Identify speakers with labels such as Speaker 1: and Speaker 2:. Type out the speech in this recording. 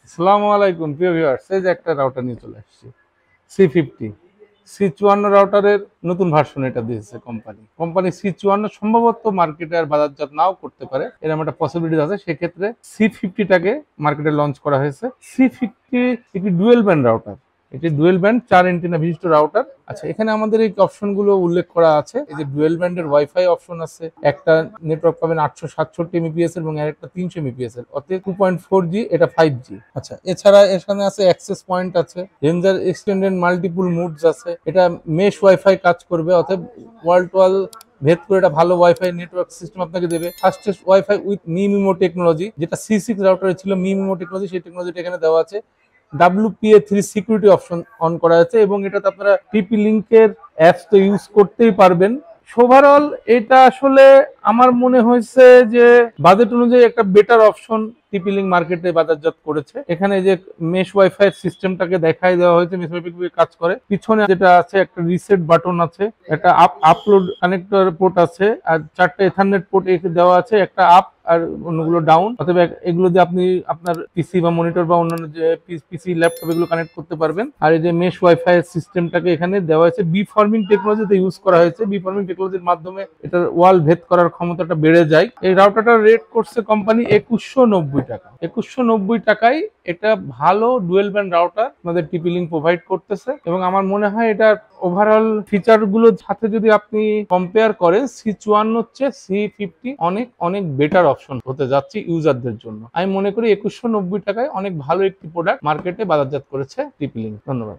Speaker 1: আসসালামু আলাইকুম প্রিয় ভিউয়ার্স, এই যে একটা রাউটার নিয়ে চলে আসছি। C50 C54 রাউটারের নতুন ভার্সন এটা দিয়েছে কোম্পানি C54 সম্ভবত মার্কেটে আর বাজারজাত নাও করতে পারে, এরকম একটা পসিবিলিটি আছে। সেক্ষেত্রে C50টাকে মার্কেটে লঞ্চ করা হয়েছে। C50 একটি ডুয়েল ব্যান্ড রাউটার, এটি ডুয়েল ব্যান্ড 4 এন্টিনা বিশিষ্ট রাউটার। আচ্ছা, এখানে আমাদের এই অপশনগুলো উল্লেখ করা আছে। এই যে ডুয়েল ব্যান্ডের ওয়াইফাই অপশন আছে, একটা নেটওয়ার্ক পাবেন 867 এমবিপিএস এবং আরেকটা 300 এমবিপিএস এর, অর্থাৎ 2.4G, এটা 5G। আচ্ছা, এছাড়া এখানে আছে অ্যাক্সেস পয়েন্ট আছে, রেঞ্জার এক্সটেন্ডেড মাল্টিপল মুডস আছে, এটা মেশ ওয়াইফাই কাজ করবে, অর্থাৎ ওয়াল টু ওয়াল ভেদ করে এটা ভালো ওয়াইফাই নেটওয়ার্ক সিস্টেম আপনাকে দেবে। ফাস্টেস্ট ওয়াইফাই উইথ মিমিমো টেকনোলজি, যেটা C6 রাউটারে ছিল মিমিমো টেকনোলজি, সেই টেকনোলজিটা এখানে দেওয়া আছে। WPA3 সিকিউরিটি অপশন অন করা আছে এবং এটাতে আপনারা টিপি লিঙ্কের অ্যাপস তো ইউজ করতেই পারবেন। ওভারঅল এটা আসলে আমার মনে হয়েছে যে বাজেট অনুযায়ী একটা বেটার অপশন টিপি লিঙ্ক মার্কেটে বাজারজাত করেছে। এখানে যে মেশ ওয়াইফাই সিস্টেমটাকে দেখাই দেওয়া হয়েছে, মেশ ওয়াইফাই কিভাবে কাজ করে। পিছনে যেটা আছে একটা রিসেট বাটন আছে, একটা আপলোড কানেক্টর পোর্ট আছে, আর 4টে ইথারনেট পোর্ট দেওয়া আছে, একটা আপ আর অন্যগুলো ডাউন। অথবা এগুলো দিয়ে আপনি আপনার পিসি বা মনিটর বা অন্যান্য যে পিসি ল্যাপটপ এগুলো কানেক্ট করতে পারবেন। আর এই যে মেশ ওয়াইফাই সিস্টেমটাকে এখানে দেওয়া হয়েছে, বি ফর্মিং টেকনোলজিতে ইউজ করা হয়েছে। বি ফর্মিং টেকনোলজির মাধ্যমে এটার ওয়াল ভেদ করার ক্ষমতাটা বেড়ে যায়। এই রাউটারটা রেট করছে কোম্পানি 2190 টাকা। 2190 টাকায় এটা ভালো ডুয়েল ব্যান্ড রাউটার আমাদের টিপি লিঙ্ক প্রোভাইড করতেছে। এবং আমার মনে হয় এটার ওভারঅল ফিচার গুলোর সাথে যদি আপনি কম্পেয়ার করেন, C54 হচ্ছে C50 অনেক অনেক বেটার অপশন হতে যাচ্ছে ইউজারদের জন্য। আমি মনে করি 2190 টাকায় অনেক ভালো একটি প্রোডাক্ট মার্কেটে বাজারজাত করেছে টিপি লিঙ্ক। ধন্যবাদ।